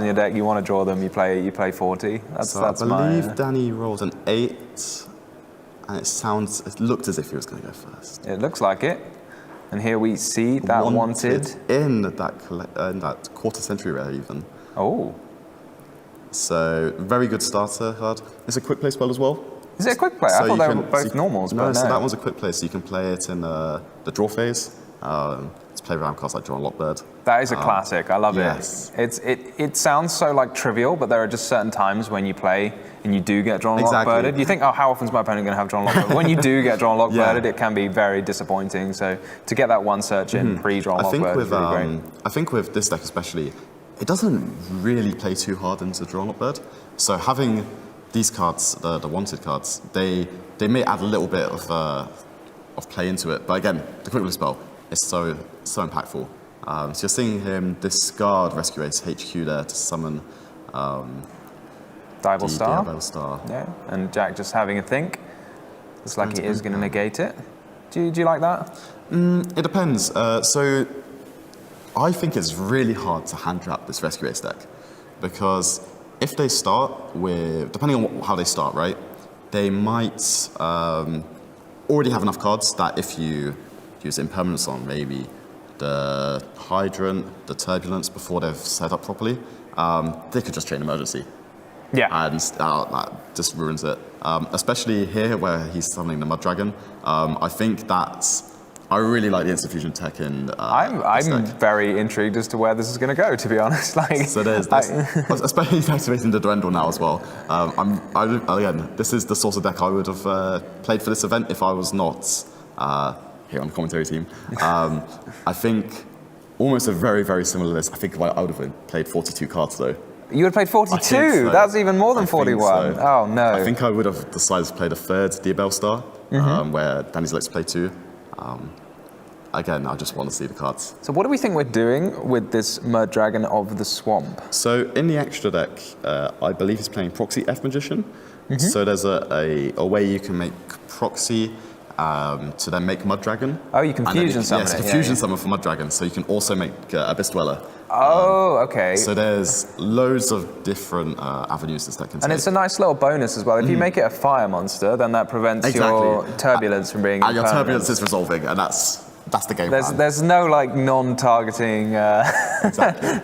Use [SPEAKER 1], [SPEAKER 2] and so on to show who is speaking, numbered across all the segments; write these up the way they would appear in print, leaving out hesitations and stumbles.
[SPEAKER 1] your deck, you want to draw them, you play 40. That's
[SPEAKER 2] I believe
[SPEAKER 1] my...
[SPEAKER 2] Danny rolled an 8, and it looked as if he was going to go first.
[SPEAKER 1] It looks like it. And here we see that wanted.
[SPEAKER 2] In that quarter century rare even.
[SPEAKER 1] Oh.
[SPEAKER 2] So, very good starter card. It's a quick play spell as well.
[SPEAKER 1] Is it a quick play?
[SPEAKER 2] So
[SPEAKER 1] I thought they were both normals,
[SPEAKER 2] no,
[SPEAKER 1] but
[SPEAKER 2] so that one's a quick play, so you can play it in the draw phase. It's play around cards like Draw and Lockbird.
[SPEAKER 1] That is a classic. I love
[SPEAKER 2] yes.
[SPEAKER 1] it. It sounds so like trivial, but there are just certain times when you play and you do get Drawn and Lockbirded. You think, oh, how often is my opponent going to have Drawn and Lockbirded? When you do get Drawn and Lockbirded, it can be very disappointing. So to get that one search in pre-Drawn Lockbird is really great.
[SPEAKER 2] I think with this deck especially, it doesn't really play too hard into Draw and Lockbird. So having these cards, the wanted cards, they may add a little bit of play into it. But again, the quick play spell is so impactful. So you're seeing him discard Rescue Ace HQ there to summon
[SPEAKER 1] Diabol Star.
[SPEAKER 2] Diabol Star.
[SPEAKER 1] Yeah, and Jack just having a think. Looks like he is going to negate it. Do you like that?
[SPEAKER 2] It depends. So I think it's really hard to hand trap this Rescue Ace deck because if they start with, depending on how they start, right, they might already have enough cards that if you use Impermanence on maybe the Hydrant, the Turbulence before they've set up properly, they could just chain Emergency.
[SPEAKER 1] Yeah.
[SPEAKER 2] And that just ruins it. Especially here where he's summoning the Mud Dragon. I really like the Instant Fusion tech in
[SPEAKER 1] I'm very intrigued as to where this is going to go, to be honest.
[SPEAKER 2] So there's especially activating the Durendal now as well. Again, this is the sort of deck I would have played for this event if I was not here on the commentary team. I think almost a very, very similar list. I think I would have played 42 cards though.
[SPEAKER 1] You would have played 42? So. That's even more than 41. So. Oh no.
[SPEAKER 2] I think I would have decided to play the third Diabol Star, where Danny's likes to play 2. Again, I just want to see the cards.
[SPEAKER 1] So what do we think we're doing with this Mud Dragon of the Swamp?
[SPEAKER 2] So in the extra deck, I believe he's playing Proxy F Magician. So there's a way you can make Proxy to then make Mud Dragon.
[SPEAKER 1] Oh, you can fusion summon it.
[SPEAKER 2] Yes, you can fusion summon for Mud Dragon. So you can also make Abyss Dweller.
[SPEAKER 1] Oh, okay.
[SPEAKER 2] So there's loads of different avenues this deck can take.
[SPEAKER 1] And it's a nice little bonus as well. If you make it a fire monster, then that prevents your Turbulence from being
[SPEAKER 2] And your Turbulence is resolving, and that's the game plan.
[SPEAKER 1] There's no like non-targeting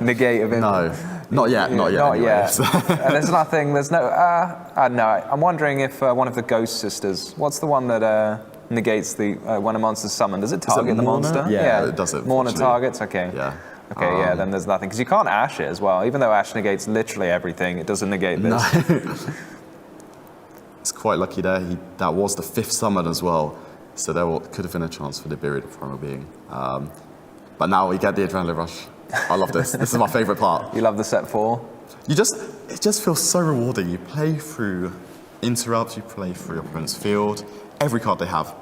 [SPEAKER 1] negate of him.
[SPEAKER 2] No, not yet.
[SPEAKER 1] Not yet. And there's nothing. There's no. No. I'm wondering if one of the Ghost Sisters. What's the one that negates the when a monster's summoned? Does it target the monster?
[SPEAKER 2] Yeah, it does it.
[SPEAKER 1] Morna targets. Okay.
[SPEAKER 2] Yeah.
[SPEAKER 1] Okay. Then there's nothing because you can't Ash it as well. Even though Ash negates literally everything, it doesn't negate this.
[SPEAKER 2] No. It's quite lucky there. That was the 5th summon as well. So there could have been a chance for the Buried of Primal Being. But now we get the Adrenaline Rush. I love this. This is my favourite part.
[SPEAKER 1] You love the set 4?
[SPEAKER 2] It just feels so rewarding. You play through Interrupt, you play through your opponent's field, every card they have,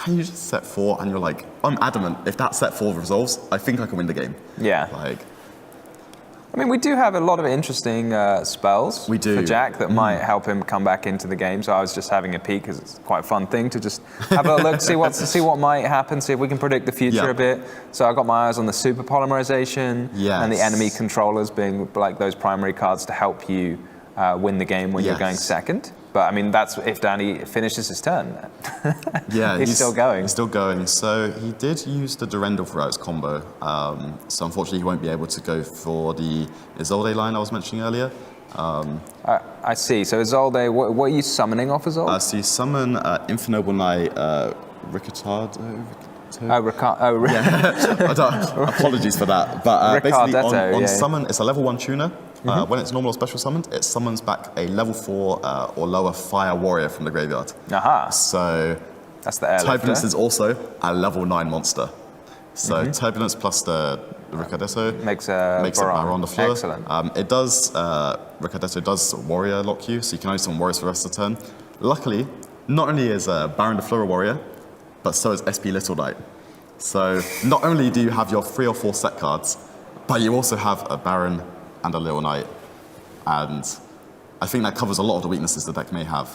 [SPEAKER 2] and you just set 4, and you're like, I'm adamant, if that set 4 resolves, I think I can win the game.
[SPEAKER 1] Yeah. I mean, we do have a lot of interesting spells for Jack that might help him come back into the game. So I was just having a peek because it's quite a fun thing to just have a look, see what might happen, see if we can predict the future a bit. So I got my eyes on the Super Polymerization and the enemy controllers being like those primary cards to help you win the game when you're going second. But I mean, that's if Danny finishes his turn.
[SPEAKER 2] Yeah,
[SPEAKER 1] he's still going.
[SPEAKER 2] He's still going. So he did use the Durendal throughout his combo. So unfortunately, he won't be able to go for the Isolde line I was mentioning earlier.
[SPEAKER 1] I see. So Isolde, what are you summoning off Isolde?
[SPEAKER 2] So you summon Infinoble Knight, Ricardo. Apologies for that. But basically, on summon, it's a level 1 tuner. When it's normal or special summoned, it summons back a level 4 or lower fire warrior from the graveyard. So
[SPEAKER 1] that's the
[SPEAKER 2] Turbulence is also a level 9 monster. So Turbulence plus the Ricardetto
[SPEAKER 1] makes a
[SPEAKER 2] Baron de Fleur.
[SPEAKER 1] Excellent.
[SPEAKER 2] Ricardetto does warrior lock you, so you can only summon warriors for the rest of the turn. Luckily, not only is Baron de Fleur a warrior, but so is SP Little Knight. So not only do you have your 3 or 4 set cards, but you also have a Baron and a Little Knight. And I think that covers a lot of the weaknesses the deck may have.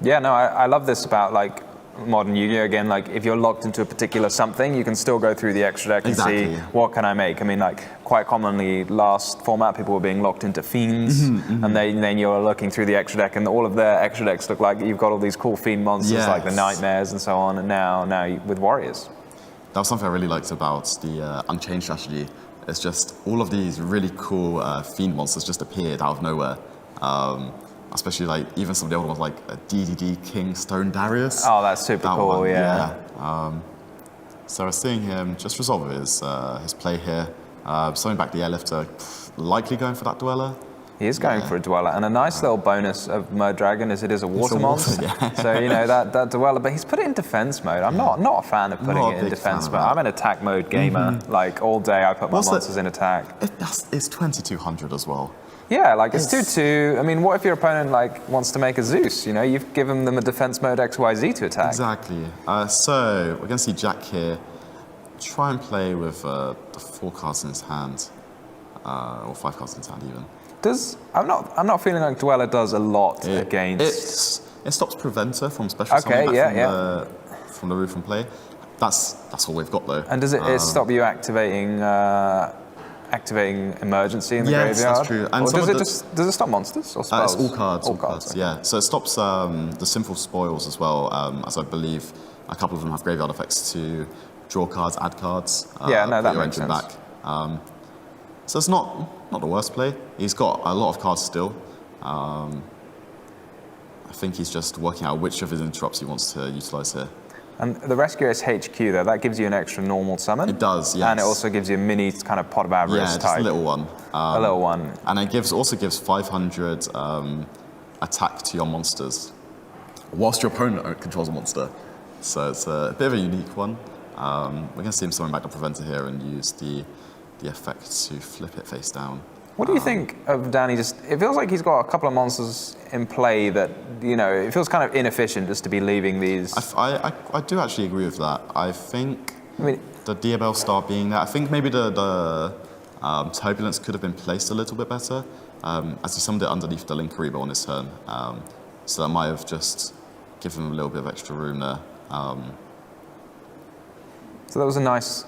[SPEAKER 1] Yeah, no, I love this about like modern Yu-Gi-Oh! Again, like if you're locked into a particular something, you can still go through the extra deck and
[SPEAKER 2] Exactly.
[SPEAKER 1] see what can I make. I mean, like quite commonly last format, people were being locked into fiends, and then you're looking through the extra deck, and all of their extra decks look like you've got all these cool fiend monsters like the nightmares and so on. And now with warriors.
[SPEAKER 2] That was something I really liked about the Unchained strategy. It's just all of these really cool fiend monsters just appeared out of nowhere. Especially like even some of the older ones like a DDD King Stone Darius.
[SPEAKER 1] Oh, that's super cool,
[SPEAKER 2] one,
[SPEAKER 1] yeah.
[SPEAKER 2] So we're seeing him just resolve his play here. Summoning back the airlifter, likely going for that dweller.
[SPEAKER 1] He is going for a dweller, and a nice little bonus of Murd Dragon is it is a water monster. So you know that dweller, but he's put it in defense mode. I'm not a fan of putting it in defense mode. I'm an attack mode gamer. Like all day, I put my monsters in attack.
[SPEAKER 2] It's 2200 as well.
[SPEAKER 1] Yeah, like it's 2/2. I mean, what if your opponent like wants to make a Zeus? You know, you've given them a defense mode XYZ to attack.
[SPEAKER 2] Exactly. So we're going to see Jack here try and play with the 4 cards in his hand, or 5 cards in his hand even. I'm not feeling like Dweller does a lot against. It stops Preventer from special summoning from the roof and play. That's all we've got though.
[SPEAKER 1] And does it stop you activating emergency in the graveyard?
[SPEAKER 2] Yes, that's true. And
[SPEAKER 1] or does it stop monsters or spells?
[SPEAKER 2] It's all cards. All cards.
[SPEAKER 1] Okay.
[SPEAKER 2] Yeah. So it stops the simple spoils as well, as I believe a couple of them have graveyard effects to draw cards, add cards.
[SPEAKER 1] That makes sense.
[SPEAKER 2] Back. So it's not the worst play. He's got a lot of cards still. I think he's just working out which of his interrupts he wants to utilize here.
[SPEAKER 1] And the Rescue Ace HQ though, that gives you an extra normal summon.
[SPEAKER 2] It does, yes.
[SPEAKER 1] And it also gives you a mini kind of Pot of Avarice type.
[SPEAKER 2] Yeah, just a little one.
[SPEAKER 1] A little one.
[SPEAKER 2] And it also gives 500 attack to your monsters, whilst your opponent controls a monster. So it's a bit of a unique one. We're going to see him summon back the Preventer here and use the effect to flip it face down.
[SPEAKER 1] What do you think of Danny? It feels like he's got a couple of monsters in play that, you know, it feels kind of inefficient just to be leaving these.
[SPEAKER 2] I do actually agree with that. I think the Diabell Star being there, I think maybe the Turbulence could have been placed a little bit better, as he summoned it underneath the Linkariba on his turn. So that might have just given him a little bit of extra room there.
[SPEAKER 1] So that was a nice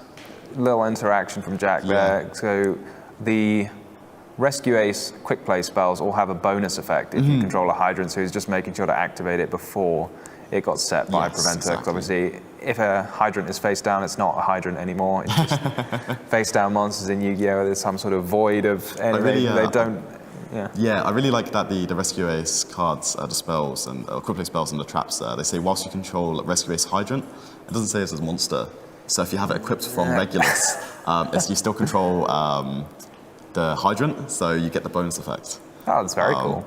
[SPEAKER 1] little interaction from Jack there. So the Rescue Ace quick play spells all have a bonus effect if you control a Hydrant, so he's just making sure to activate it before it got set by Preventer. Because obviously, if a Hydrant is face down, it's not a Hydrant anymore. It's just face down monsters in Yu-Gi-Oh! There's some sort of void of enemy. They don't.
[SPEAKER 2] Yeah, I really like that the Rescue Ace cards, the spells and quick play spells and the traps there. They say whilst you control Rescue Ace Hydrant, it doesn't say it's a monster. So if you have it equipped from Regulus, you still control the Hydrant, so you get the bonus effect.
[SPEAKER 1] Oh, that's very cool.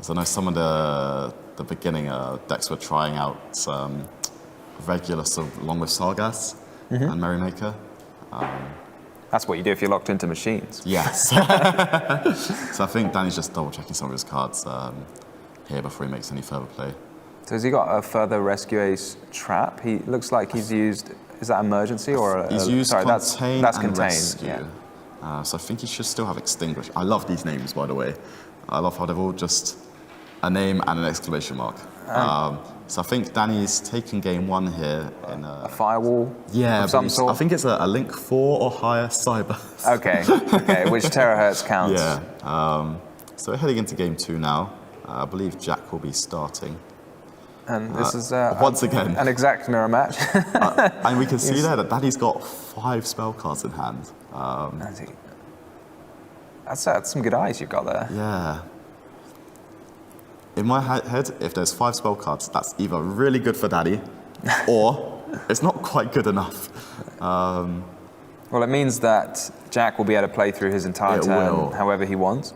[SPEAKER 2] So I know some of the beginning decks were trying out Regulus along with Sargas and Merrymaker.
[SPEAKER 1] That's what you do if you're locked into machines.
[SPEAKER 2] Yes. So I think Danny's just double checking some of his cards here before he makes any further play. So
[SPEAKER 1] has he got a further Rescue Ace trap? He looks like he's used. Is that emergency or?
[SPEAKER 2] He's used
[SPEAKER 1] sorry,
[SPEAKER 2] contain
[SPEAKER 1] that's
[SPEAKER 2] and
[SPEAKER 1] contain.
[SPEAKER 2] rescue.
[SPEAKER 1] Yeah.
[SPEAKER 2] So I think he should still have extinguish. I love these names, by the way. I love how they've all just a name and an exclamation mark. So I think Danny's taking game 1 here in
[SPEAKER 1] a firewall.
[SPEAKER 2] Yeah,
[SPEAKER 1] of some sort.
[SPEAKER 2] I think it's a Link 4 or higher cyber.
[SPEAKER 1] Okay, which terahertz counts?
[SPEAKER 2] Yeah. So we're heading into game 2 now. I believe Jack will be starting.
[SPEAKER 1] And this is
[SPEAKER 2] once again
[SPEAKER 1] an exact mirror match.
[SPEAKER 2] And we can see there that Danny's got 5 spell cards in hand.
[SPEAKER 1] That's some good eyes you've got there.
[SPEAKER 2] Yeah. In my head, if there's 5 spell cards, that's either really good for Danny, or it's not quite good enough.
[SPEAKER 1] Well, it means that Jack will be able to play through his entire turn however he wants.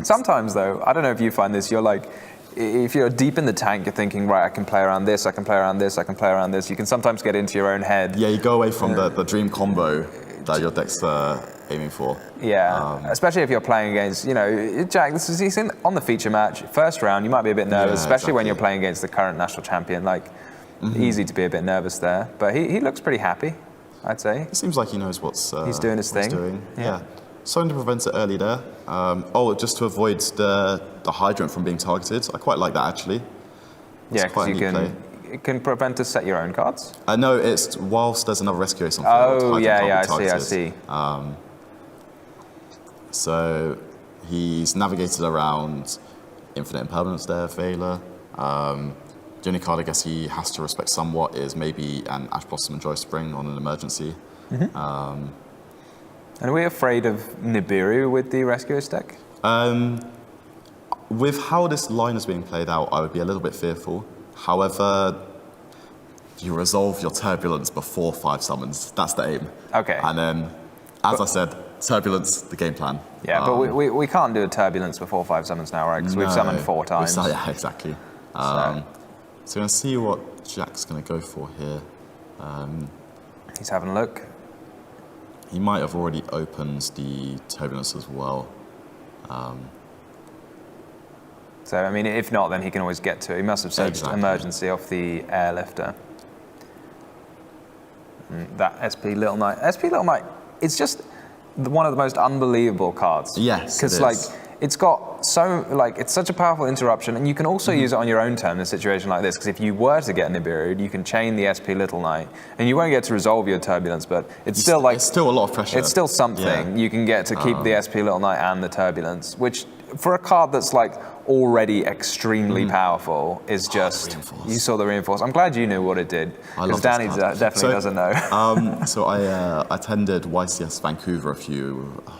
[SPEAKER 1] Sometimes, though, I don't know if you find this, you're like, if you're deep in the tank, you're thinking, right, I can play around this, I can play around this, I can play around this. You can sometimes get into your own head.
[SPEAKER 2] Yeah, you go away from the dream combo that your deck's aiming for.
[SPEAKER 1] Yeah, especially if you're playing against, you know, Jack, he's on the feature match. First round, you might be a bit nervous, especially when you're playing against the current national champion. Like, easy to be a bit nervous there. But he looks pretty happy, I'd say.
[SPEAKER 2] It seems like he knows what's
[SPEAKER 1] he's doing his thing.
[SPEAKER 2] Yeah. Something to prevent it early there. Just to avoid the Hydrant from being targeted. I quite like that, actually.
[SPEAKER 1] Yeah, because you can can preventers set your own cards?
[SPEAKER 2] No, it's whilst there's another rescue ace on field.
[SPEAKER 1] Oh,
[SPEAKER 2] Hydra can't be
[SPEAKER 1] I
[SPEAKER 2] targeted.
[SPEAKER 1] see.
[SPEAKER 2] So he's navigated around Infinite Impermanence there, Veiler. The only card I guess he has to respect somewhat is maybe an Ash Blossom and Joy Spring on an emergency.
[SPEAKER 1] And are we afraid of Nibiru with the Rescue Ace deck?
[SPEAKER 2] With how this line is being played out, I would be a little bit fearful. However, you resolve your Turbulence before 5 summons. That's the aim.
[SPEAKER 1] Okay.
[SPEAKER 2] And then, as I said, Turbulence, the game plan.
[SPEAKER 1] Yeah, but we can't do a Turbulence before 5 summons now, right? Because we've summoned 4 times.
[SPEAKER 2] Yeah, exactly. So we're going to see what Jack's going to go for here.
[SPEAKER 1] He's having a look.
[SPEAKER 2] He might have already opened the Turbulence as well.
[SPEAKER 1] So, I mean, if not, then he can always get to it. He must have searched emergency off the airlifter. And that SP Little Knight. SP Little Knight, it's just one of the most unbelievable cards.
[SPEAKER 2] Yes,
[SPEAKER 1] because like it's got it's such a powerful interruption, and you can also use it on your own turn in a situation like this. Because if you were to get Nibiru, you can chain the SP Little Knight, and you won't get to resolve your Turbulence, but it's still like
[SPEAKER 2] it's still a lot of pressure.
[SPEAKER 1] It's still something you can get to keep the SP Little Knight and the Turbulence, which for a card that's like already extremely powerful is just you saw the reinforce. I'm glad you knew what it did because Danny definitely doesn't know.
[SPEAKER 2] So I attended YCS Vancouver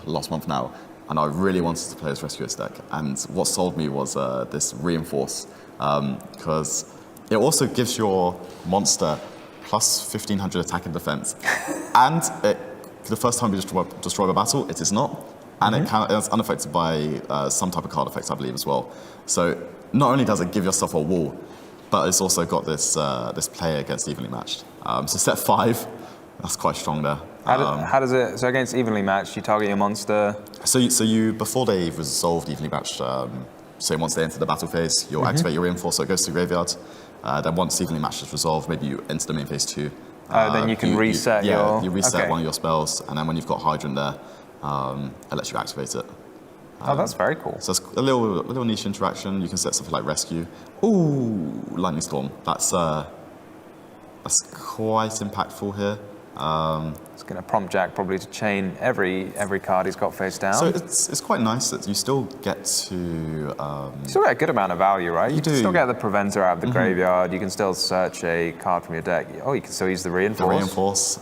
[SPEAKER 2] last month now, and I really wanted to play this Rescue Ace deck. And what sold me was this reinforce because it also gives your monster plus 1500 attack and defense, and the first time you destroy a battle, it is not. And it's unaffected by some type of card effects, I believe, as well. So not only does it give yourself a wall, but it's also got this this player against evenly matched. So set 5, that's quite strong there.
[SPEAKER 1] How does it? So against evenly matched, you target your monster.
[SPEAKER 2] So you before they've resolved evenly matched. So once they enter the battle phase, you'll activate your reinforce, so it goes to the graveyard. Then once evenly matched is resolved, maybe you enter the main phase 2.
[SPEAKER 1] Then you can reset
[SPEAKER 2] you reset one of your spells, and then when you've got Hydrant there, it lets you activate it.
[SPEAKER 1] That's very cool.
[SPEAKER 2] So it's a little niche interaction. You can set something like Rescue. Ooh, Lightning Storm. That's quite impactful here.
[SPEAKER 1] It's going to prompt Jack probably to chain every card he's got face down.
[SPEAKER 2] So it's quite nice that you still get to...
[SPEAKER 1] you still get a good amount of value, right? You can still get the Preventer out of the graveyard. You can still search a card from your deck. Oh, you can still use the Reinforce.
[SPEAKER 2] The Reinforce.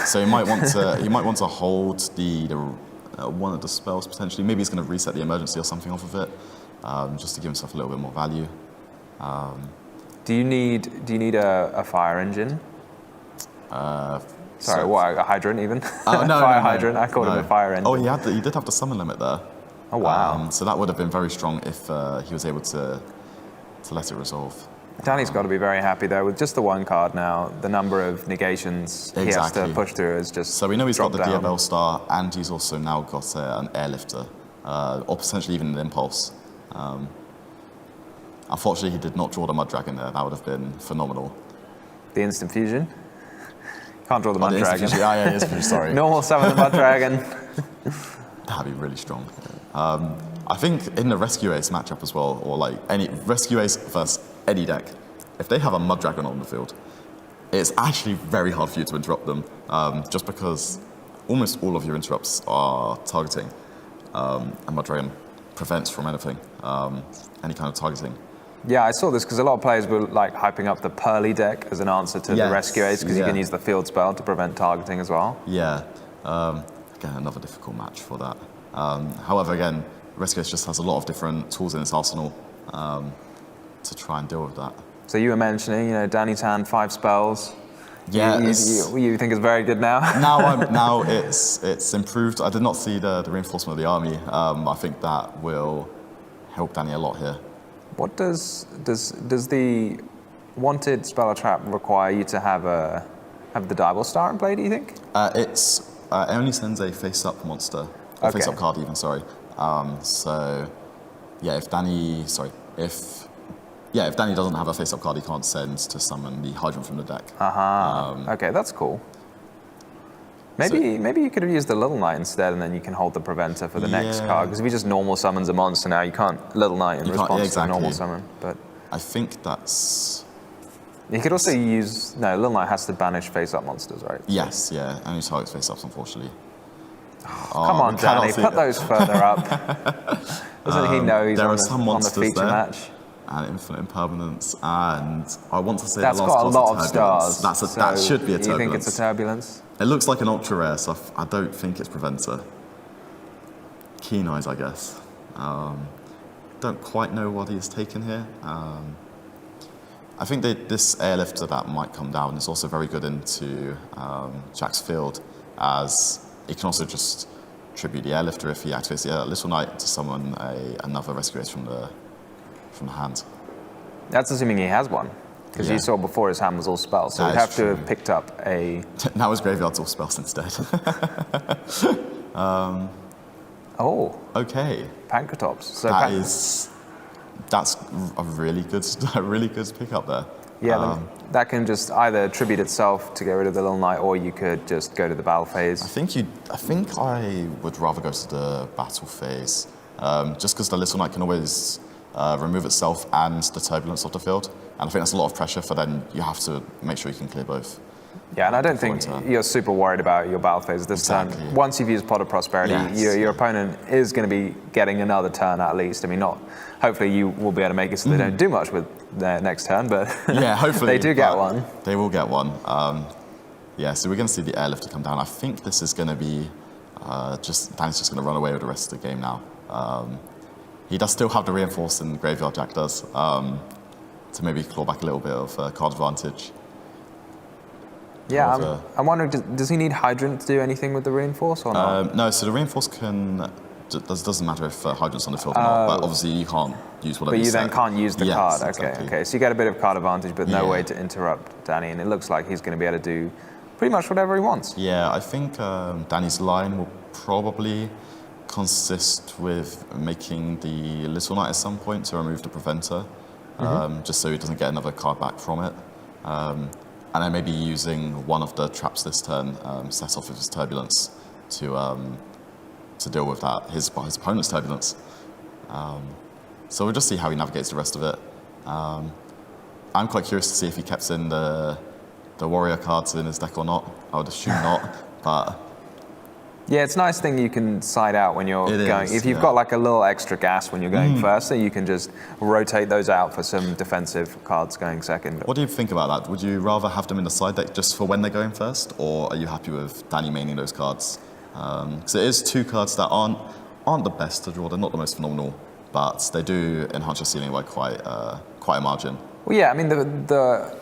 [SPEAKER 2] So you might want to hold the one of the spells potentially. Maybe he's going to reset the emergency or something off of it, just to give himself a little bit more value.
[SPEAKER 1] Do you need a fire engine? Sorry, what, a hydrant even?
[SPEAKER 2] Oh, no,
[SPEAKER 1] fire
[SPEAKER 2] no,
[SPEAKER 1] hydrant. I called him a fire engine.
[SPEAKER 2] Oh, he did have the summon limit there.
[SPEAKER 1] Oh wow!
[SPEAKER 2] So that would have been very strong if he was able to let it resolve.
[SPEAKER 1] Danny's got to be very happy though with just the one card now. The number of negations he has to push through is just
[SPEAKER 2] so we know he's got the
[SPEAKER 1] down.
[SPEAKER 2] DML star, and he's also now got an airlifter, or potentially even an impulse. Unfortunately, he did not draw the Mud Dragon there. That would have been phenomenal.
[SPEAKER 1] The instant fusion. Can't draw the Mud Dragon.
[SPEAKER 2] Yeah, instant fusion. Sorry.
[SPEAKER 1] Normal summon the Mud Dragon.
[SPEAKER 2] That'd be really strong. I think in the Rescue Ace matchup as well, or like any Rescue Ace versus any deck, if they have a Mud Dragon on the field, it's actually very hard for you to interrupt them, just because almost all of your interrupts are targeting, and Mud Dragon prevents from anything, any kind of targeting.
[SPEAKER 1] Yeah, I saw this because a lot of players were like hyping up the Pearly deck as an answer to the Rescue Ace because you can use the field spell to prevent targeting as well.
[SPEAKER 2] Yeah, again, another difficult match for that. However, again, Rescue Ace just has a lot of different tools in its arsenal to try and deal with that.
[SPEAKER 1] So you were mentioning, Danny's hand, 5 spells.
[SPEAKER 2] Yeah,
[SPEAKER 1] you think it's very good now?
[SPEAKER 2] now it's improved. I did not see the reinforcement of the army. I think that will help Danny a lot here.
[SPEAKER 1] What does the wanted spell or trap require you to have the Dival Star in play? Do you think?
[SPEAKER 2] It only sends a face-up monster, or face-up card even. Sorry. So yeah, if Danny doesn't have a face-up card, he can't send to summon the Hydrant from the deck.
[SPEAKER 1] Okay, that's cool. Maybe you could have used the Little Knight instead, and then you can hold the Preventer for the next card. Because if he just normal summons a monster now, you can't Little Knight in response to a normal summon. But
[SPEAKER 2] I think that's
[SPEAKER 1] You could also use... No, Little Knight has to banish face-up monsters, right?
[SPEAKER 2] Yes, yeah, only targets face-ups, unfortunately.
[SPEAKER 1] Come on, Danny, put those further up. Doesn't he know he's
[SPEAKER 2] there
[SPEAKER 1] on
[SPEAKER 2] are some
[SPEAKER 1] the
[SPEAKER 2] monsters
[SPEAKER 1] feature
[SPEAKER 2] there.
[SPEAKER 1] match?
[SPEAKER 2] And infinite impermanence, and I want to say
[SPEAKER 1] That's
[SPEAKER 2] the last
[SPEAKER 1] got a lot of
[SPEAKER 2] card's
[SPEAKER 1] stars.
[SPEAKER 2] turbulence. That should be a turbulence.
[SPEAKER 1] You think it's a turbulence?
[SPEAKER 2] It looks like an ultra rare, so I don't think it's Preventer. Keen Eyes, I guess. Don't quite know what he's taken here. I think this airlifter that might come down is also very good into Jack's field, as he can also just tribute the airlifter if he activates the Little Knight to summon another rescue ace from the hand.
[SPEAKER 1] That's assuming he has one, because you saw before his hand was all spells, so he'd have to have picked up a...
[SPEAKER 2] Now his graveyard's all spells instead.
[SPEAKER 1] Oh.
[SPEAKER 2] Okay.
[SPEAKER 1] Pancratops. So
[SPEAKER 2] that's a really good pickup there.
[SPEAKER 1] Yeah, that can just either attribute itself to get rid of the Little Knight, or you could just go to the battle phase.
[SPEAKER 2] I think I would rather go to the battle phase, just because the Little Knight can always remove itself and the turbulence of the field, and I think that's a lot of pressure. For then you have to make sure you can clear both.
[SPEAKER 1] Yeah, and I don't think you're super worried about your battle phase this turn. Once you've used Pot of Prosperity, your opponent is going to be getting another turn at least. I mean, hopefully you will be able to make it so they don't do much with their next turn, but
[SPEAKER 2] yeah, hopefully
[SPEAKER 1] they do get one.
[SPEAKER 2] They will get one. Yeah, so we're going to see the airlifter come down. I think this is going to be Danny's just going to run away with the rest of the game now. He does still have the reinforce in the graveyard, Jack does, to maybe claw back a little bit of card advantage.
[SPEAKER 1] Yeah, I'm wondering, does he need Hydrant to do anything with the reinforce or not?
[SPEAKER 2] No, so the reinforce doesn't matter if Hydrant's on the field or not, but obviously you can't use whatever
[SPEAKER 1] But you
[SPEAKER 2] set.
[SPEAKER 1] then can't use the card.
[SPEAKER 2] Exactly.
[SPEAKER 1] Okay. So you get a bit of card advantage, but no way to interrupt Danny, and it looks like he's going to be able to do pretty much whatever he wants.
[SPEAKER 2] Yeah, I think Danny's line will probably consist with making the Little Knight at some point to remove the Preventer, just so he doesn't get another card back from it. And then maybe using one of the traps this turn, set off with his Turbulence to deal with that, his opponent's Turbulence. So we'll just see how he navigates the rest of it. I'm quite curious to see if he kept in the warrior cards in his deck or not. I would assume not, but...
[SPEAKER 1] Yeah, it's a nice thing you can side out when you're going. If you've got like a little extra gas when you're going first, so you can just rotate those out for some defensive cards going second.
[SPEAKER 2] What do you think about that? Would you rather have them in the side deck just for when they're going first, or are you happy with Danny maining those cards? Because it is two cards that aren't the best to draw. They're not the most phenomenal, but they do enhance your ceiling by quite a margin.
[SPEAKER 1] Well, yeah, I mean the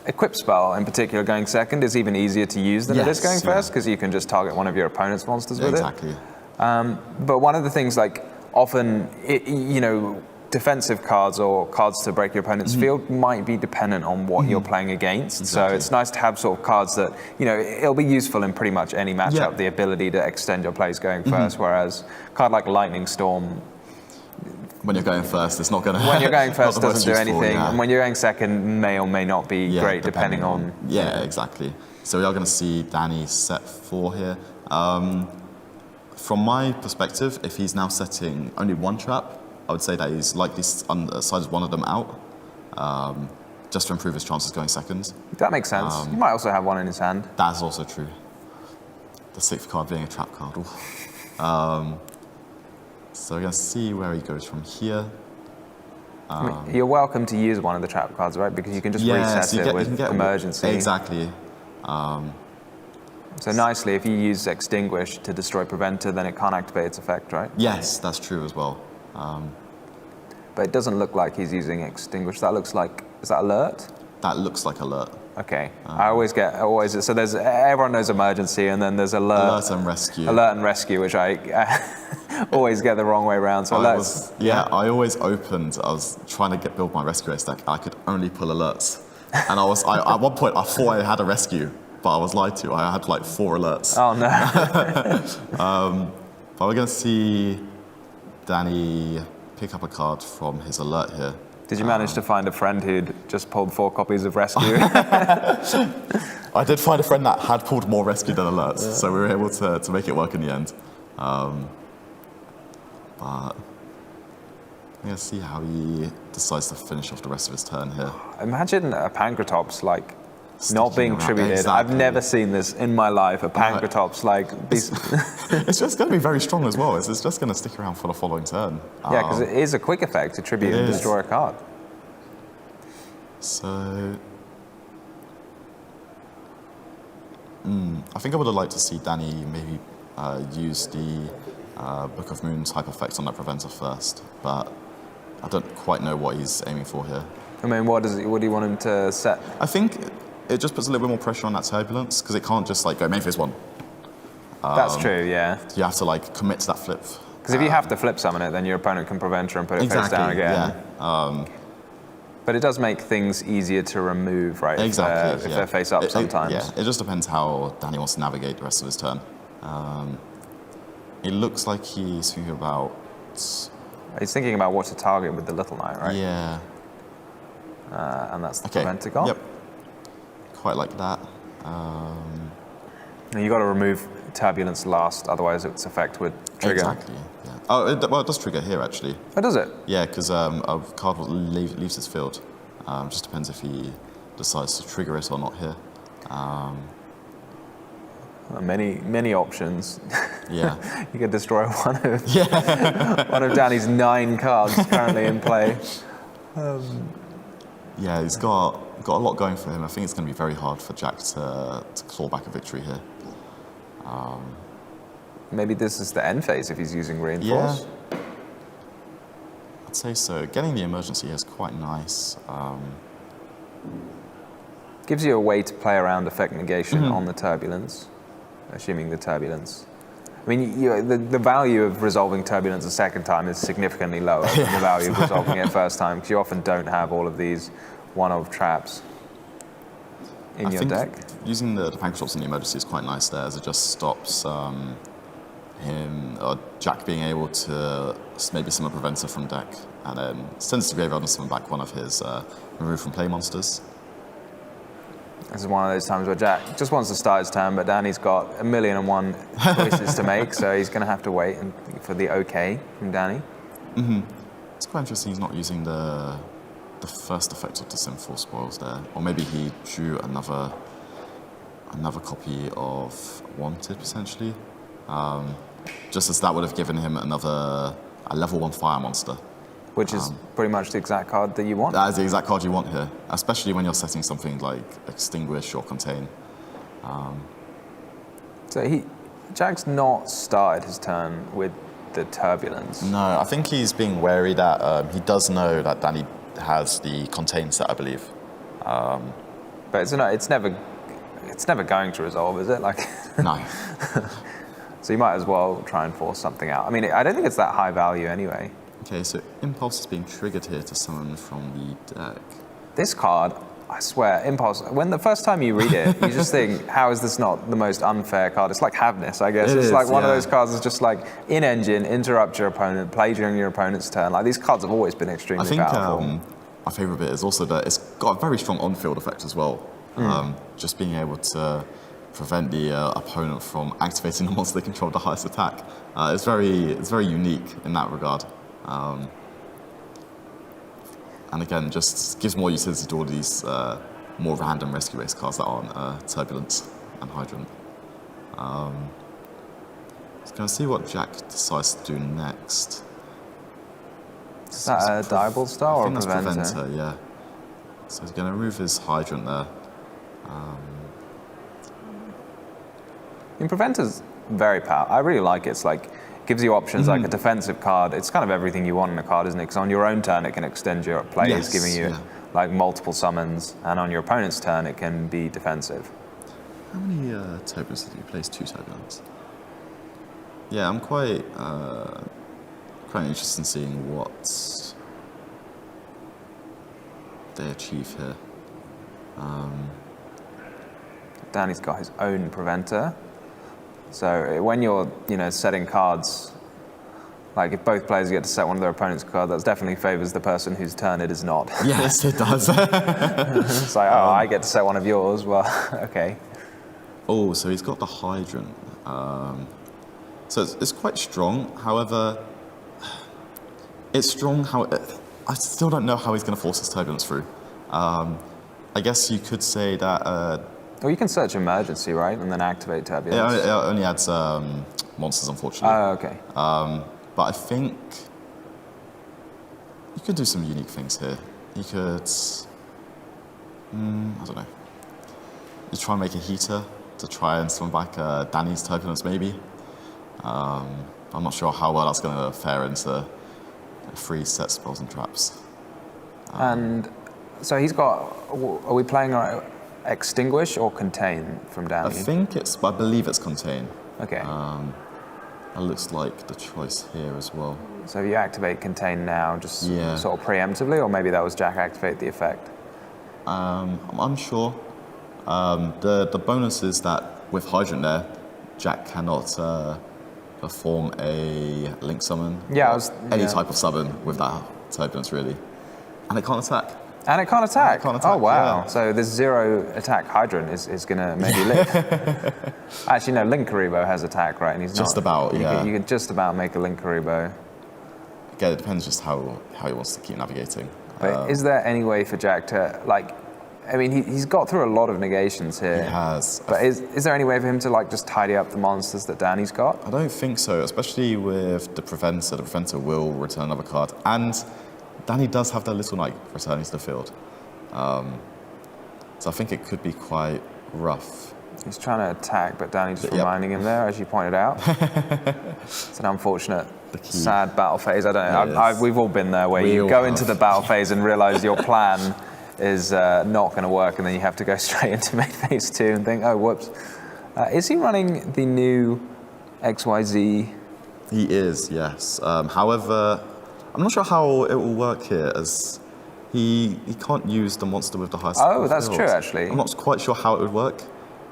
[SPEAKER 1] Equip spell in particular going second is even easier to use than it is going first, because you can just target one of your opponent's monsters with it.
[SPEAKER 2] Exactly.
[SPEAKER 1] But one of the things, like often, defensive cards or cards to break your opponent's field might be dependent on what you're playing against.
[SPEAKER 2] Exactly.
[SPEAKER 1] So it's nice to have sort of cards that, it'll be useful in pretty much any matchup, the ability to extend your plays going first, whereas a card like Lightning Storm,
[SPEAKER 2] when you're going first, it's not going to...
[SPEAKER 1] When you're going first, doesn't do anything.
[SPEAKER 2] Yeah.
[SPEAKER 1] And when you're going second, may or may not be great, depending on...
[SPEAKER 2] Yeah, exactly. So we are going to see Danny set 4 here. From my perspective, if he's now setting only one trap, I would say that he's likely sided one of them out, just to improve his chances going second.
[SPEAKER 1] That makes sense. He might also have one in his hand.
[SPEAKER 2] That's also true. The 6th card being a trap card. So we're going to see where he goes from here.
[SPEAKER 1] I mean, you're welcome to use one of the trap cards, right? Because you can just reset it with emergency.
[SPEAKER 2] Exactly.
[SPEAKER 1] So nicely, if you use Extinguish to destroy Preventer, then it can't activate its effect, right?
[SPEAKER 2] Yes, that's true as well.
[SPEAKER 1] But it doesn't look like he's using Extinguish. That looks like, is that Alert?
[SPEAKER 2] That looks like Alert.
[SPEAKER 1] Okay. So there's, everyone knows Emergency, and then there's Alert
[SPEAKER 2] and Rescue.
[SPEAKER 1] Alert and Rescue, which I always get the wrong way around. So
[SPEAKER 2] I always opened, I was trying to build my Rescue Ace deck. I could only pull Alerts. And at one point, I thought I had a Rescue, but I was lied to. I had like 4 Alerts.
[SPEAKER 1] Oh, no.
[SPEAKER 2] But we're going to see Danny pick up a card from his Alert here.
[SPEAKER 1] Did you manage to find a friend who'd just pulled 4 copies of Rescue?
[SPEAKER 2] I did find a friend that had pulled more Rescue than Alerts, so we were able to make it work in the end. But Let's see how he decides to finish off the rest of his turn here.
[SPEAKER 1] Imagine a Pankratops like not
[SPEAKER 2] Sticking
[SPEAKER 1] being
[SPEAKER 2] around.
[SPEAKER 1] tributed. I've
[SPEAKER 2] Exactly.
[SPEAKER 1] never seen this in my life. A Pankratops like
[SPEAKER 2] It's just going to be very strong as well. It's just going to stick around for the following turn.
[SPEAKER 1] yeah, because it is a quick effect to tribute
[SPEAKER 2] It
[SPEAKER 1] and
[SPEAKER 2] is.
[SPEAKER 1] destroy a card.
[SPEAKER 2] So, I think I would have liked to see Danny maybe use the Book of Moon type effect on that preventer first, but I don't quite know what he's aiming for here.
[SPEAKER 1] I mean, what do you want him to set?
[SPEAKER 2] I think it just puts a little bit more pressure on that turbulence because it can't just like go main phase one.
[SPEAKER 1] That's true, yeah.
[SPEAKER 2] You have to like commit to that flip.
[SPEAKER 1] Because if you have to flip summon it, then your opponent can preventer and put it face down again.
[SPEAKER 2] Yeah.
[SPEAKER 1] But it does make things easier to remove, right?
[SPEAKER 2] Exactly.
[SPEAKER 1] If they're face up sometimes.
[SPEAKER 2] It just depends how Danny wants to navigate the rest of his turn. It looks like he's thinking about.
[SPEAKER 1] He's thinking about what to target with the Little Knight, right?
[SPEAKER 2] Yeah.
[SPEAKER 1] And that's the
[SPEAKER 2] Okay.
[SPEAKER 1] preventer gone.
[SPEAKER 2] Yep. Quite like that.
[SPEAKER 1] And you got to remove turbulence last, otherwise its effect would trigger.
[SPEAKER 2] Exactly. Yeah. Oh, it does trigger here actually.
[SPEAKER 1] Oh, does it?
[SPEAKER 2] Yeah, because a card leaves his field. Just depends if he decides to trigger it or not here.
[SPEAKER 1] Many options.
[SPEAKER 2] Yeah.
[SPEAKER 1] You could destroy one of Danny's 9 cards currently in play.
[SPEAKER 2] Yeah, he's got a lot going for him. I think it's going to be very hard for Jack to claw back a victory here.
[SPEAKER 1] Maybe this is the end phase if he's using reinforce.
[SPEAKER 2] Yeah. I'd say so. Getting the emergency here is quite nice.
[SPEAKER 1] Gives you a way to play around effect negation on the turbulence, assuming the turbulence. I mean, the value of resolving turbulence a second time is significantly lower than the value of resolving it first time, because you often don't have all of these one-off traps in your deck.
[SPEAKER 2] Using the Pankratops in the emergency is quite nice there, as it just stops him or Jack being able to maybe summon a preventer from deck, and then sends to graveyard and summon back one of his remove from play monsters.
[SPEAKER 1] This is one of those times where Jack just wants to start his turn, but Danny's got 1,000,001 choices to make, so he's going to have to wait for the okay from Danny.
[SPEAKER 2] It's quite interesting he's not using the first effect of the Sinful Spoils there, or maybe he drew another copy of Wanted potentially, just as that would have given him a level 1 fire monster.
[SPEAKER 1] Which is pretty much the exact card that you want.
[SPEAKER 2] That is the exact card you want here, especially when you're setting something like Extinguish or Contain.
[SPEAKER 1] So Jack's not started his turn with the Turbulence.
[SPEAKER 2] No, I think he's being wary that he does know that Danny has the Contain set, I believe.
[SPEAKER 1] But it's never going to resolve, is it? Like,
[SPEAKER 2] No.
[SPEAKER 1] so you might as well try and force something out. I mean, I don't think it's that high value anyway.
[SPEAKER 2] Okay, so Impulse is being triggered here to summon from the deck.
[SPEAKER 1] This card, I swear, Impulse, when the first time you read it, you just think, how is this not the most unfair card? It's like Havness, I guess. It's like one of those cards that's just like, in engine, interrupt your opponent, play during your opponent's turn. Like, these cards have always been extremely powerful.
[SPEAKER 2] My favourite bit is also that it's got a very strong on-field effect as well. Just being able to prevent the opponent from activating the monster they control the highest attack. It's very unique in that regard. And again, just gives more utility to all these more random rescue race cards that aren't Turbulence and Hydrant. Just gonna see what Jack decides to do next.
[SPEAKER 1] Is that a Diebold Star or a
[SPEAKER 2] I think
[SPEAKER 1] Preventer?
[SPEAKER 2] that's Preventer, yeah. So he's gonna remove his Hydrant there.
[SPEAKER 1] I mean, Preventer's very powerful. I really like it. It's like, gives you options like a defensive card. It's kind of everything you want in a card, isn't it? Because on your own turn, it can extend your plays,
[SPEAKER 2] Yes,
[SPEAKER 1] giving you like multiple summons, and on your opponent's turn, it can be defensive.
[SPEAKER 2] How many Turbulence did you place? 2 Turbulence. Yeah, I'm quite interested in seeing what they achieve here.
[SPEAKER 1] Danny's got his own Preventer. So when you're, setting cards, like if both players get to set one of their opponent's card, that definitely favors the person whose turn it is not.
[SPEAKER 2] Yes, it does.
[SPEAKER 1] It's like, I get to set one of yours. Well, okay.
[SPEAKER 2] Oh, so he's got the Hydrant. So it's quite strong. However, it's strong. I still don't know how he's going to force his turbulence through. I guess you could say that.
[SPEAKER 1] Well, you can search emergency, right, and then activate turbulence.
[SPEAKER 2] It only adds monsters, unfortunately.
[SPEAKER 1] Oh, okay.
[SPEAKER 2] But I think you could do some unique things here. You could, I don't know. You try and make a heater to try and summon back Danny's turbulence, maybe. I'm not sure how well that's going to fare into 3 set spells and traps.
[SPEAKER 1] And so he's got. Are we playing extinguish or contain from Danny?
[SPEAKER 2] I believe it's contain.
[SPEAKER 1] Okay.
[SPEAKER 2] That looks like the choice here as well.
[SPEAKER 1] So if you activate contain now, just
[SPEAKER 2] Yeah.
[SPEAKER 1] sort of preemptively, or maybe that was Jack activate the effect.
[SPEAKER 2] I'm unsure. The bonus is that with Hydrant there, Jack cannot perform a link summon.
[SPEAKER 1] Yeah,
[SPEAKER 2] any type of summon with that turbulence, really. And it can't attack.
[SPEAKER 1] And it can't attack.
[SPEAKER 2] And it can't attack,
[SPEAKER 1] Oh wow!
[SPEAKER 2] yeah.
[SPEAKER 1] So this 0 attack Hydrant is going to maybe live. Actually, no. Linkaribo has attack, right? And he's
[SPEAKER 2] Just
[SPEAKER 1] not.
[SPEAKER 2] about, yeah.
[SPEAKER 1] You could just about make a Linkaribo.
[SPEAKER 2] Again, it depends just how he wants to keep navigating.
[SPEAKER 1] But is there any way for Jack to like? I mean, he's got through a lot of negations here.
[SPEAKER 2] He has.
[SPEAKER 1] But is there any way for him to like just tidy up the monsters that Danny's got?
[SPEAKER 2] I don't think so, especially with the Preventer. The Preventer will return another card. And Danny does have that little knight returning to the field. So I think it could be quite rough.
[SPEAKER 1] He's trying to attack, but Danny's just
[SPEAKER 2] Yep.
[SPEAKER 1] reminding him there, as you pointed out. It's an unfortunate, sad battle phase. I don't know.
[SPEAKER 2] It is.
[SPEAKER 1] We've all been there where
[SPEAKER 2] We
[SPEAKER 1] you
[SPEAKER 2] all
[SPEAKER 1] go
[SPEAKER 2] have.
[SPEAKER 1] into the battle phase and realize your plan is not going to work, and then you have to go straight into main phase 2 and think, oh, whoops. Is he running the new XYZ?
[SPEAKER 2] He is, yes. However, I'm not sure how it will work here, as he can't use the monster with the highest.
[SPEAKER 1] Oh, that's
[SPEAKER 2] field.
[SPEAKER 1] true, actually.
[SPEAKER 2] I'm not quite sure how it would work.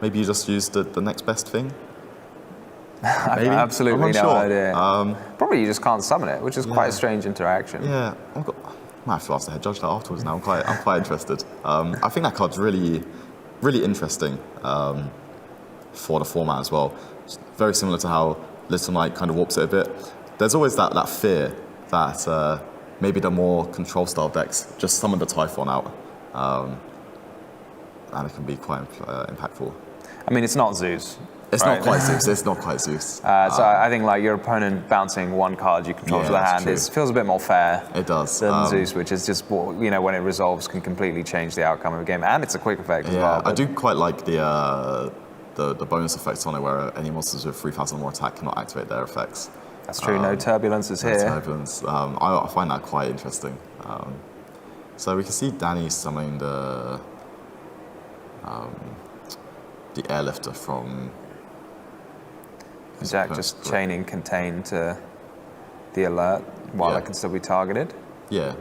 [SPEAKER 2] Maybe you just use the next best thing. Maybe.
[SPEAKER 1] Absolutely
[SPEAKER 2] I'm
[SPEAKER 1] no
[SPEAKER 2] not sure.
[SPEAKER 1] idea. Probably you just can't summon it, which is quite a strange interaction.
[SPEAKER 2] Yeah, I might have to ask the head judge that afterwards. Now I'm quite interested. I think that card's really, really interesting for the format as well. It's very similar to how Little Knight kind of warps it a bit. There's always that fear that maybe the more control style decks just summon the Typhon out, and it can be quite impactful.
[SPEAKER 1] I mean, it's not Zeus.
[SPEAKER 2] It's
[SPEAKER 1] right?
[SPEAKER 2] not quite Zeus. It's not quite Zeus.
[SPEAKER 1] So I think like your opponent bouncing one card you control
[SPEAKER 2] Yeah,
[SPEAKER 1] to the
[SPEAKER 2] that's
[SPEAKER 1] hand
[SPEAKER 2] true.
[SPEAKER 1] feels a bit more fair.
[SPEAKER 2] It does.
[SPEAKER 1] Than Zeus, which is just when it resolves can completely change the outcome of a game, and it's a quick effect as
[SPEAKER 2] Yeah,
[SPEAKER 1] well.
[SPEAKER 2] I do quite like the bonus effects on it, where any monsters with 3,000 more attack cannot activate their effects.
[SPEAKER 1] That's true. No turbulence is here.
[SPEAKER 2] Turbulence. I find that quite interesting. So we can see Danny summoning the airlifter from.
[SPEAKER 1] Jack just chaining contain to the alert while
[SPEAKER 2] Yeah.
[SPEAKER 1] it can still be targeted.
[SPEAKER 2] Yeah.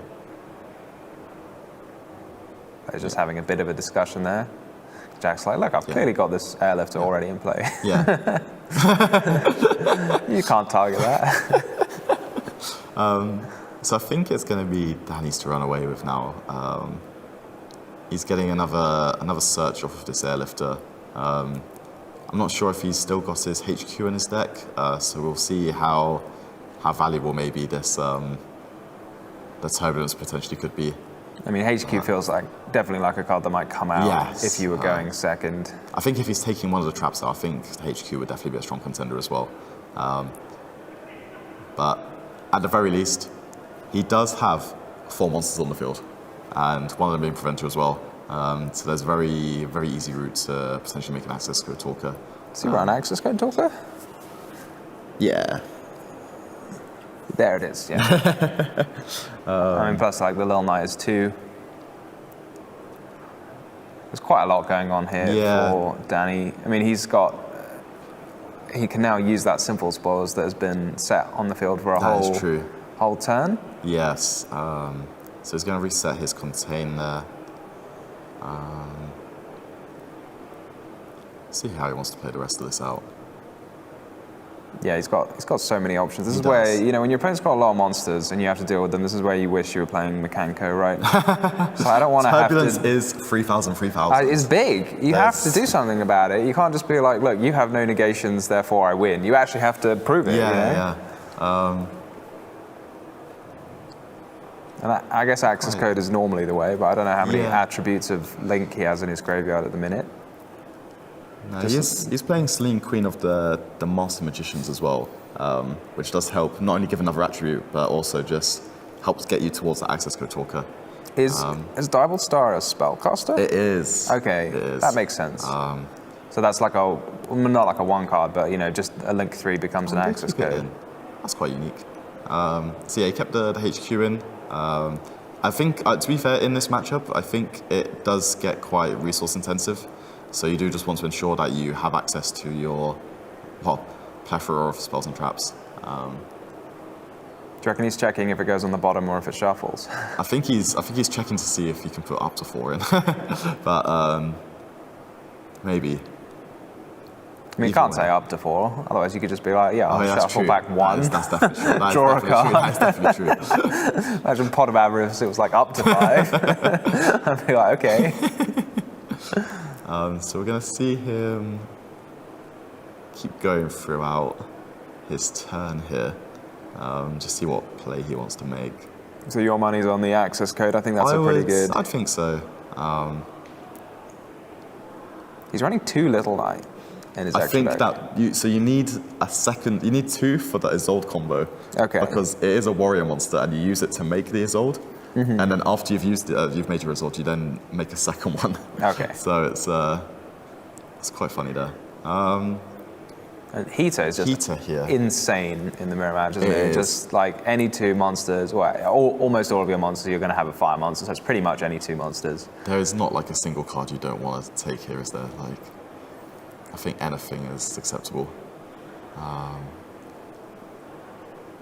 [SPEAKER 1] They're just having a bit of a discussion there. Jack's like, look, I've clearly got this airlifter already in play.
[SPEAKER 2] Yeah.
[SPEAKER 1] You can't target that.
[SPEAKER 2] So I think it's going to be Danny's to run away with now. He's getting another search off of this airlifter. I'm not sure if he's still got his HQ in his deck, so we'll see how valuable maybe this the turbulence potentially could be.
[SPEAKER 1] I mean, HQ feels like definitely like a card that might come out
[SPEAKER 2] Yes,
[SPEAKER 1] if you were going second.
[SPEAKER 2] I think if he's taking one of the traps out, I think HQ would definitely be a strong contender as well. But at the very least, he does have 4 monsters on the field, and one of them being Preventer as well. So there's a very, very easy route to potentially make an Access Code Talker.
[SPEAKER 1] Does he run Access Code Talker?
[SPEAKER 2] Yeah.
[SPEAKER 1] There it is, yeah. I mean, plus, like, the Little Knight is 2. There's quite a lot going on here for Danny. I mean, he can now use that simple spoils that has been set on the field for a whole turn.
[SPEAKER 2] Yes. So he's going to reset his contain there. See how he wants to play the rest of this out.
[SPEAKER 1] Yeah, he's got so many options. This is where, when your opponent's got a lot of monsters and you have to deal with them, this is where you wish you were playing Mechanco, right? So I don't want to have to...
[SPEAKER 2] Turbulence is 3,000.
[SPEAKER 1] It's big. You have to do something about it. You can't just be like, look, you have no negations, therefore I win. You actually have to prove it.
[SPEAKER 2] Yeah.
[SPEAKER 1] And I guess access code is normally the way, but I don't know how many
[SPEAKER 2] Yeah.
[SPEAKER 1] attributes of Link he has in his graveyard at the minute.
[SPEAKER 2] No, he's playing Celine, Queen of the Master Magicians as well, which does help not only give another attribute, but also just helps get you towards the access code talker.
[SPEAKER 1] Is Diebold Star a spellcaster?
[SPEAKER 2] It is.
[SPEAKER 1] Okay,
[SPEAKER 2] It is.
[SPEAKER 1] that makes sense. So that's like a, well, not like a one card, but just a Link 3 becomes an access
[SPEAKER 2] Keep it
[SPEAKER 1] code.
[SPEAKER 2] in. That's quite unique. So yeah, he kept the HQ in. I think, to be fair, in this matchup, I think it does get quite resource intensive. So you do just want to ensure that you have access to your, plethora of spells and traps.
[SPEAKER 1] Do you reckon he's checking if it goes on the bottom or if it shuffles?
[SPEAKER 2] I think he's checking to see if he can put up to 4 in, but maybe.
[SPEAKER 1] I mean, you can't say up to 4, otherwise you could just be like, yeah, I'll
[SPEAKER 2] yeah, that's
[SPEAKER 1] shuffle
[SPEAKER 2] true.
[SPEAKER 1] back 1.
[SPEAKER 2] That's definitely true. That is
[SPEAKER 1] Draw a
[SPEAKER 2] definitely true.
[SPEAKER 1] card.
[SPEAKER 2] That is definitely true.
[SPEAKER 1] Imagine Pot of Avarice, it was like up to 5. I'd be like, okay.
[SPEAKER 2] So we're going to see him keep going throughout his turn here. Just see what play he wants to make.
[SPEAKER 1] So your money's on the access code. I think that's pretty good.
[SPEAKER 2] I'd think so.
[SPEAKER 1] He's running 2 Little Knight in his
[SPEAKER 2] I
[SPEAKER 1] extra
[SPEAKER 2] think
[SPEAKER 1] deck.
[SPEAKER 2] you need a second, you need 2 for the Isolde combo.
[SPEAKER 1] Okay.
[SPEAKER 2] Because it is a warrior monster and you use it to make the Isolde. And then after you've used it, you've made your Isolde, you then make a second one.
[SPEAKER 1] Okay.
[SPEAKER 2] So it's quite funny there.
[SPEAKER 1] And Hito is just
[SPEAKER 2] Hito here.
[SPEAKER 1] insane in the mirror match, isn't
[SPEAKER 2] It
[SPEAKER 1] it?
[SPEAKER 2] is.
[SPEAKER 1] Just like any 2 monsters, almost all of your monsters, you're going to have a fire monster, so it's pretty much any 2 monsters.
[SPEAKER 2] There is not like a single card you don't want to take here, is there? Like, I think anything is acceptable.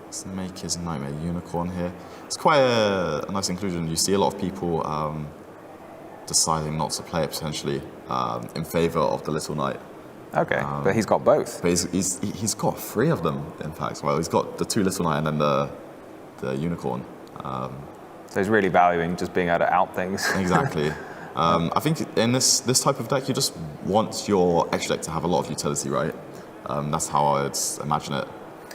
[SPEAKER 2] Let's make his Nightmare Unicorn here. It's quite a nice inclusion. You see a lot of people deciding not to play it potentially in favor of the Little Knight.
[SPEAKER 1] Okay, but he's got both.
[SPEAKER 2] But he's got 3 of them, in fact. Well, he's got the 2 Little Knight and then the Unicorn.
[SPEAKER 1] So he's really valuing just being able to out things.
[SPEAKER 2] Exactly. I think in this type of deck, you just want your extra deck to have a lot of utility, right? That's how I would imagine it.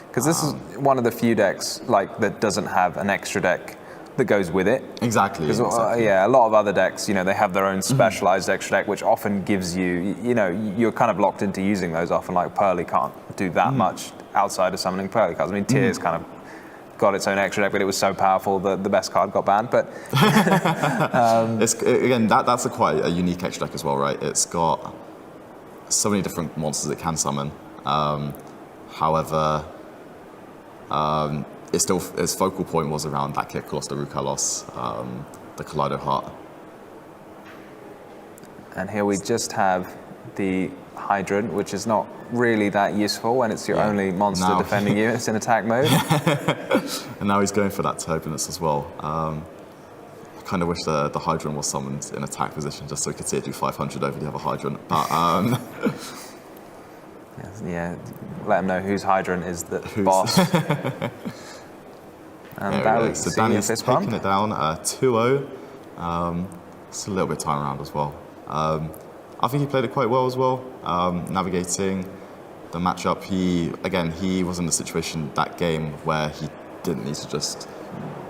[SPEAKER 1] Because this is one of the few decks that doesn't have an extra deck that goes with it.
[SPEAKER 2] Exactly.
[SPEAKER 1] Yeah, a lot of other decks, they have their own specialized extra deck, which often gives you, you're kind of locked into using those often. Like Pearly can't do that much outside of summoning Pearly cards. I mean, Tears kind of got its own extra deck, but it was so powerful that the best card got banned. But
[SPEAKER 2] again, that's quite a unique extra deck as well, right? It's got so many different monsters it can summon. However, its focal point was around that Kit Colossus, the Rukalos, the Kaleido Heart.
[SPEAKER 1] And here we just have the Hydrant, which is not really that useful when it's your only monster defending you. It's in attack mode.
[SPEAKER 2] And now he's going for that Turbulence as well. I kind of wish the Hydrant was summoned in attack position just so we could see it do 500 over the other Hydrant. But
[SPEAKER 1] yeah, let him know whose Hydrant is the boss. And that was
[SPEAKER 2] so Danny's taking it down 2-0. It's a little bit time around as well. I think he played it quite well as well, navigating the matchup. He was in the situation that game where he didn't need to just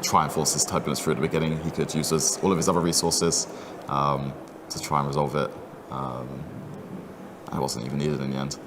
[SPEAKER 2] try and force his Turbulence through at the beginning. He could use all of his other resources to try and resolve it. And it wasn't even needed in the end.